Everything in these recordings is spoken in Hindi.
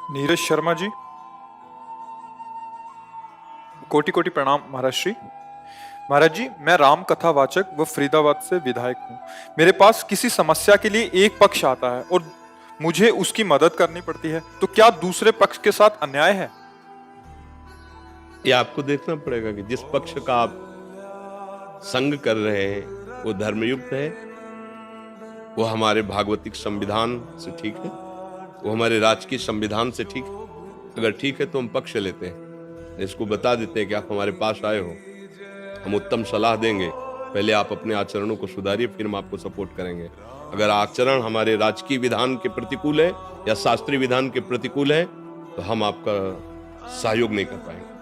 नीरज शर्मा जी, कोटि कोटि प्रणाम महाराज श्री। महाराज जी, मैं राम कथावाचक व फरीदाबाद से विधायक हूँ। मेरे पास किसी समस्या के लिए एक पक्ष आता है और मुझे उसकी मदद करनी पड़ती है, तो क्या दूसरे पक्ष के साथ अन्याय है? ये आपको देखना पड़ेगा कि जिस पक्ष का आप संग कर रहे हैं वो धर्मयुक्त है, वो हमारे भागवतिक संविधान से ठीक है, वो हमारे राजकीय संविधान से ठीक है। अगर ठीक है तो हम पक्ष लेते हैं, इसको बता देते हैं कि आप हमारे पास आए हो, हम उत्तम सलाह देंगे, पहले आप अपने आचरणों को सुधारिए, फिर हम आपको सपोर्ट करेंगे। अगर आचरण हमारे राजकीय विधान के प्रतिकूल है या शास्त्रीय विधान के प्रतिकूल है तो हम आपका सहयोग नहीं कर पाएंगे।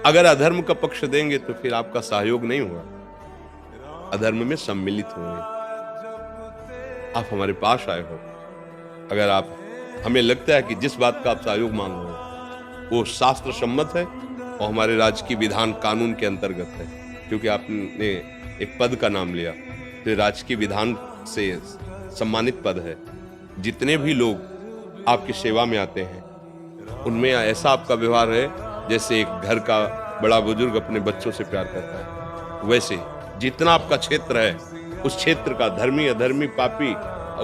अगर अधर्म का पक्ष देंगे तो फिर आपका सहयोग नहीं होगा, अधर्म में सम्मिलित होंगे। आप हमारे पास आए हो, अगर आप हमें लगता है कि जिस बात का आप सहयोग मांग रहे हो वो शास्त्र सम्मत है और हमारे राजकीय विधान कानून के अंतर्गत है, क्योंकि आपने एक पद का नाम लिया तो राजकीय विधान से सम्मानित पद है। जितने भी लोग आपकी सेवा में आते हैं उनमें ऐसा आपका व्यवहार है जैसे एक घर का बड़ा बुजुर्ग अपने बच्चों से प्यार करता है। वैसे जितना आपका क्षेत्र है उस क्षेत्र का धर्मी अधर्मी पापी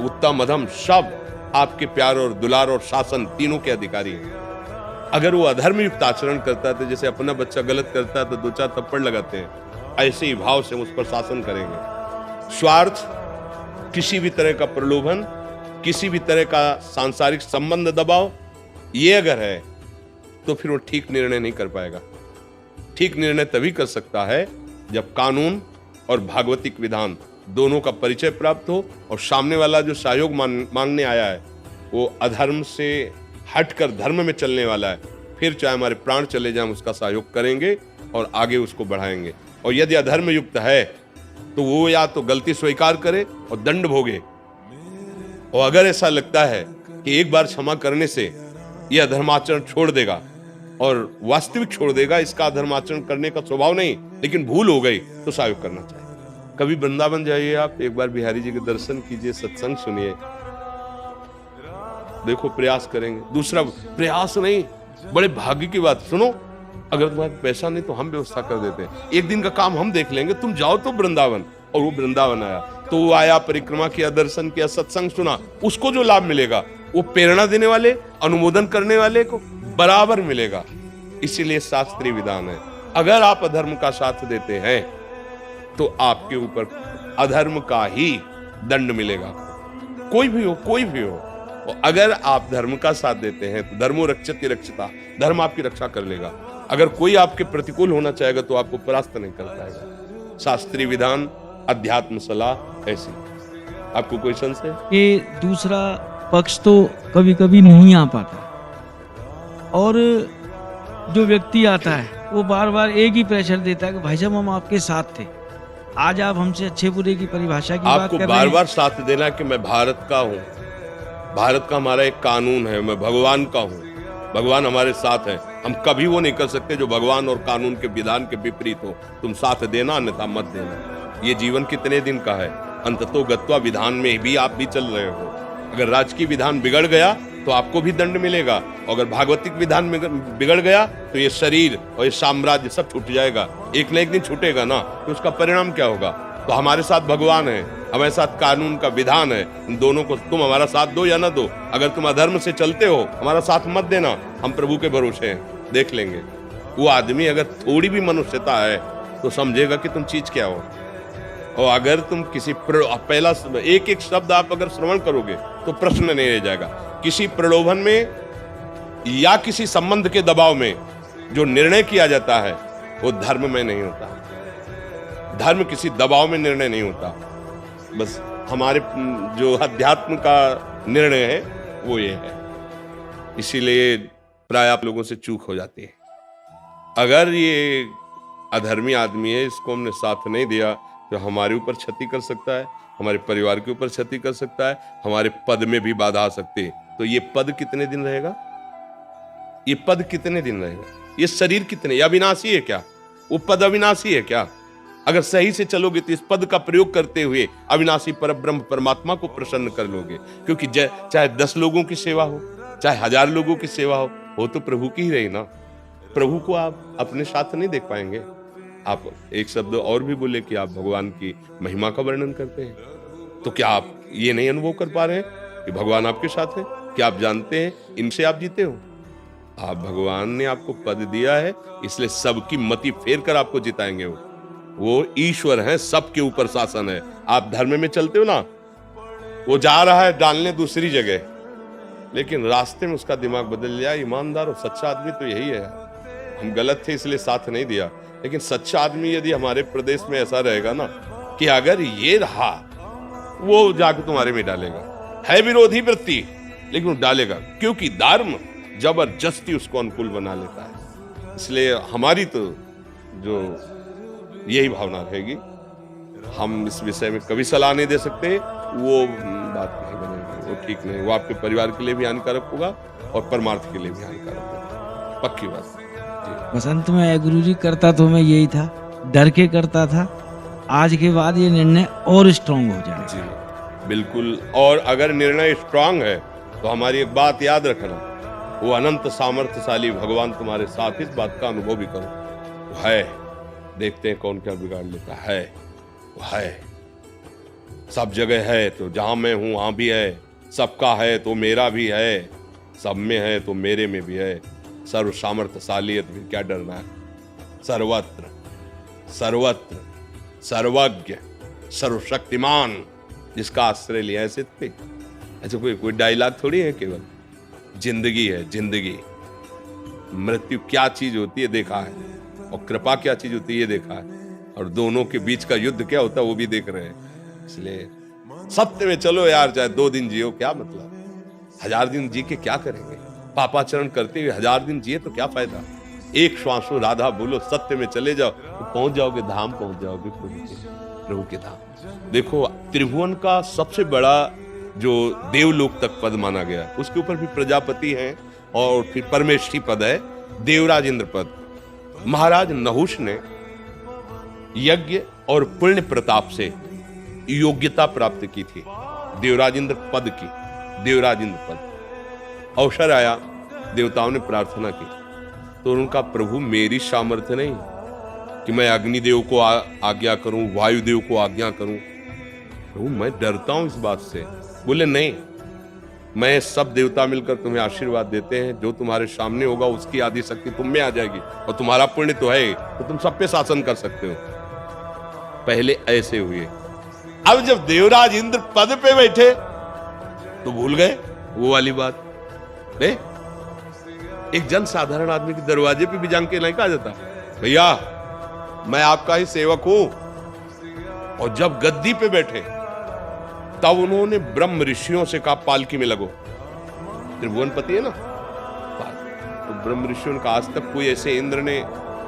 उत्तम अधम सब आपके प्यार और दुलार और शासन तीनों के अधिकारी हैं। अगर वो अधर्म युक्त आचरण करता है तो जैसे अपना बच्चा गलत करता है तो दो चार थप्पड़ लगाते हैं, ऐसे ही भाव से उस पर शासन करेंगे। स्वार्थ, किसी भी तरह का प्रलोभन, किसी भी तरह का सांसारिक संबंध दबाव, ये अगर है तो फिर वो ठीक निर्णय नहीं कर पाएगा। ठीक निर्णय तभी कर सकता है जब कानून और भागवतिक विधान दोनों का परिचय प्राप्त हो और सामने वाला जो सहयोग मांगने आया है वो अधर्म से हटकर धर्म में चलने वाला है, फिर चाहे हमारे प्राण चले जाएं उसका सहयोग करेंगे और आगे उसको बढ़ाएंगे। और यदि अधर्म युक्त है तो वो या तो गलती स्वीकार करे और दंड भोगे, और अगर ऐसा लगता है कि एक बार क्षमा करने से यह अधर्माचरण छोड़ देगा और वास्तविक छोड़ देगा, इसका अधर्माचरण करने का स्वभाव नहीं लेकिन भूल हो गई, तो सहयोग करना चाहिए। कभी वृंदावन जाइए आप, एक बार बिहारी जी के दर्शन कीजिए, सत्संग सुनिए, देखो प्रयास करेंगे। दूसरा प्रयास नहीं, बड़े भाग्य की बात, सुनो, अगर तुम्हारे पैसा नहीं तो हम व्यवस्था कर देते हैं, एक दिन का काम हम देख लेंगे, तुम जाओ तो वृंदावन। और वो वृंदावन आया तो वो आया, परिक्रमा किया, दर्शन किया, सत्संग सुना, उसको जो लाभ मिलेगा वो प्रेरणा देने वाले, अनुमोदन करने वाले को बराबर मिलेगा। इसीलिए शास्त्रीय विधान है, अगर आप अधर्म का साथ देते हैं तो आपके ऊपर अधर्म का ही दंड मिलेगा, कोई भी हो, कोई भी हो। और अगर आप धर्म का साथ देते हैं तो धर्मो रक्षति रक्षिता, धर्म आपकी रक्षा कर लेगा। अगर कोई आपके प्रतिकूल होना चाहेगा तो आपको परास्त नहीं कर पाएगा। शास्त्रीय विधान, अध्यात्म सलाह ऐसी। आपको कोई संशय? ये दूसरा पक्ष तो कभी कभी नहीं आ पाता, और जो व्यक्ति आता है वो बार बार एक ही प्रेशर देता है कि भाई साहब हम आपके साथ थे। आज आप हमसे अच्छे बुरे की परिभाषा की बात आपको कर रहे बार हैं। बार साथ देना कि मैं भारत का हूँ, भारत का हमारा एक कानून है, मैं भगवान का हूँ, भगवान हमारे साथ है। हम कभी वो नहीं कर सकते जो भगवान और कानून के विधान के विपरीत हो। तुम साथ देना अन्यथा मत देना। ये जीवन कितने दिन का है, अंततो गत्वा विधान में भी आप भी चल रहे हो। अगर राजकीय विधान बिगड़ गया तो आपको भी दंड मिलेगा, और अगर भागवतिक विधान बिगड़ गया तो ये शरीर और ये साम्राज्य सब छूट जाएगा, एक न एक दिन छूटेगा ना, तो उसका परिणाम क्या होगा? तो हमारे साथ भगवान है, हमारे साथ कानून का विधान है, इन दोनों को तुम हमारा साथ दो या ना दो। अगर तुम अधर्म से चलते हो हमारा साथ मत देना, हम प्रभु के भरोसे हैं, देख लेंगे। वो आदमी अगर थोड़ी भी मनुष्यता है तो समझेगा कि तुम चीज क्या हो। और अगर तुम किसी पहला एक एक शब्द आप अगर श्रवण करोगे तो प्रश्न नहीं रह जाएगा। किसी प्रलोभन में या किसी संबंध के दबाव में जो निर्णय किया जाता है वो धर्म में नहीं होता। धर्म किसी दबाव में निर्णय नहीं होता। बस हमारे जो अध्यात्म का निर्णय है वो ये है। इसीलिए प्राय आप लोगों से चूक हो जाती है। अगर ये अधर्मी आदमी है, इसको हमने साथ नहीं दिया तो हमारे ऊपर क्षति कर सकता है, हमारे परिवार के ऊपर क्षति कर सकता है, हमारे पद में भी बाधा आ सकती है। तो ये पद कितने दिन रहेगा? ये पद कितने दिन रहेगा? ये शरीर कितने, अविनाशी है क्या? वो पद अविनाशी है क्या? अगर सही से चलोगे तो इस पद का प्रयोग करते हुए अविनाशी परब्रह्म परमात्मा को प्रसन्न कर लोगे, क्योंकि चाहे 10 लोगों की सेवा हो, चाहे 1000 लोगों की सेवा हो तो प्रभु की ही रही ना। प्रभु को आप अपने साथ नहीं देख पाएंगे। आप एक शब्द और भी बोले कि आप भगवान की महिमा का वर्णन करते हैं, तो क्या आप ये नहीं अनुभव कर पा रहे हैं कि भगवान आपके साथ है? क्या आप जानते हैं इनसे आप जीते हो? आप भगवान ने आपको पद दिया है, इसलिए सबकी मति फेर कर आपको जिताएंगे। वो ईश्वर है, सबके ऊपर शासन है। आप धर्म में चलते हो ना, वो जा रहा है डालने दूसरी जगह, लेकिन रास्ते में उसका दिमाग बदल जाए। ईमानदार और सच्चा आदमी तो यही है। हम गलत थे इसलिए साथ नहीं दिया, लेकिन सच्चा आदमी यदि हमारे प्रदेश में ऐसा रहेगा ना कि अगर ये रहा, वो जाकर तुम्हारे में डालेगा। है विरोधी वृत्ति, लेकिन वो डालेगा, क्योंकि धर्म जबरदस्ती उसको अनुकूल बना लेता है। इसलिए हमारी तो जो यही भावना रहेगी। हम इस विषय में कभी सलाह नहीं दे सकते, वो बात नहीं बनेगी, वो ठीक नहीं। वो आपके परिवार के लिए भी हानिकारक होगा और परमार्थ के लिए भी हानिकारक होगा, पक्की बात। बसंत में गुरु जी करता तो मैं यही था, डर के करता था। आज के बाद ये निर्णय और स्ट्रांग हो जाए। जी बिल्कुल। और अगर निर्णय स्ट्रांग है तो हमारी एक बात याद रखना, वो अनंत सामर्थ्यशाली भगवान तुम्हारे साथ, इस बात का अनुभव भी करो। वो है, देखते हैं कौन क्या बिगाड़ लेता है। वो है, सब जगह है, तो जहां मैं हूं वहां भी है। सबका है तो मेरा भी है, सब में है तो मेरे में भी है। सर्व सामर्थ्यशाली है तो फिर क्या डरना है। सर्वत्र सर्वत्र सर्वज्ञ सर्वशक्तिमान, जिसका आश्रय लिया है सिद्ध पे। ऐसे कोई डायलॉग थोड़ी है, केवल जिंदगी है। जिंदगी, मृत्यु क्या चीज होती है देखा है, और कृपा क्या चीज होती है ये देखा है, और दोनों के बीच का युद्ध क्या होता है वो भी देख रहे हैं। इसलिए सत्य में चलो यार, चाहे 2 दिन जियो क्या मतलब, 1000 दिन जी के क्या करेंगे। पापाचरण करते हुए 1000 दिन जिए तो क्या फायदा। एक श्वासों राधा बोलो, सत्य में चले जाओ तो पहुंच जाओगे धाम, पहुंच जाओगे प्रभु के धाम। देखो, त्रिभुवन का सबसे बड़ा जो देवलोक तक पद माना गया, उसके ऊपर भी प्रजापति हैं और फिर परमेष्ठी पद है, देवराज इंद्र पद। महाराज नहुष ने यज्ञ और पुण्य प्रताप से योग्यता प्राप्त की थी देवराज इंद्र पद की। देवराज इंद्र पद अवसर आया, देवताओं ने प्रार्थना की, तो उनका प्रभु मेरी सामर्थ्य नहीं कि मैं अग्निदेव को आज्ञा करूं, वायुदेव को आज्ञा करूं। प्रभु मैं डरता हूं इस बात से। बोले नहीं, मैं सब देवता मिलकर तुम्हें आशीर्वाद देते हैं, जो तुम्हारे सामने होगा उसकी आदि शक्ति तुम में आ जाएगी, और तुम्हारा पुण्य तो है तो तुम सब पे शासन कर सकते हो। पहले ऐसे हुए, अब जब देवराज इंद्र पद पे बैठे तो भूल गए वो वाली बात। एक जन साधारण आदमी के दरवाजे पे भी जान के नहीं कहा जाता, भैया मैं आपका ही सेवक हूं। और जब गद्दी पे बैठे तब उन्होंने ब्रह्म ऋषियों से कहा पालकी में लगो। त्रिभुवनपति है ना, तो ब्रह्म ऋषियों ने कहा आज तक कोई ऐसे इंद्र ने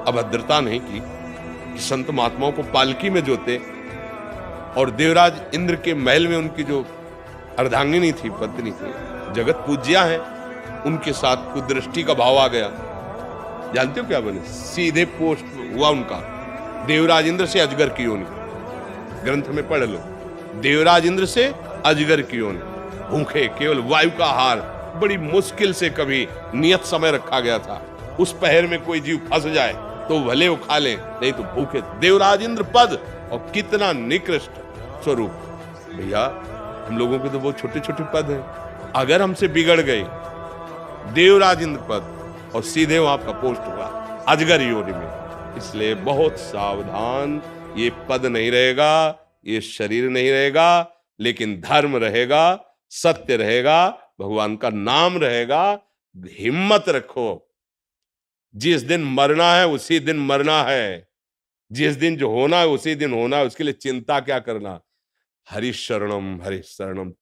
अभद्रता नहीं की कि संत महात्माओं को पालकी में जोते। और देवराज इंद्र के महल में उनकी जो अर्धांगिनी थी, पत्नी थी, जगत पूज्या है, उनके साथ कुदृष्टि का भाव आ गया। जानते हो क्या बने? सीधे पोस्ट हुआ उनका, देवराज इंद्र से अजगर की योनि। ग्रंथ में पढ़ लो, देवराज इंद्र से अजगर की योनि। भूखे, केवल वायु का आहार, बड़ी मुश्किल से कभी नियत समय रखा गया था। उस पहर में कोई जीव फंस जाए तो भले वो खा ले, नहीं तो भूखे। देवराज इंद्र पद, और कितना निकृष्ट स्वरूप। भैया हम लोगों के तो बहुत छोटे छोटे पद हैं, अगर हमसे बिगड़ गए, देवराज इंद्र पद और सीधे वहां का पोस्ट हुआ अजगर योनि में। इसलिए बहुत सावधान, ये पद नहीं रहेगा, ये शरीर नहीं रहेगा, लेकिन धर्म रहेगा, सत्य रहेगा, भगवान का नाम रहेगा। हिम्मत रखो, जिस दिन मरना है उसी दिन मरना है, जिस दिन जो होना है उसी दिन होना है, उसके लिए चिंता क्या करना। हरि शरणम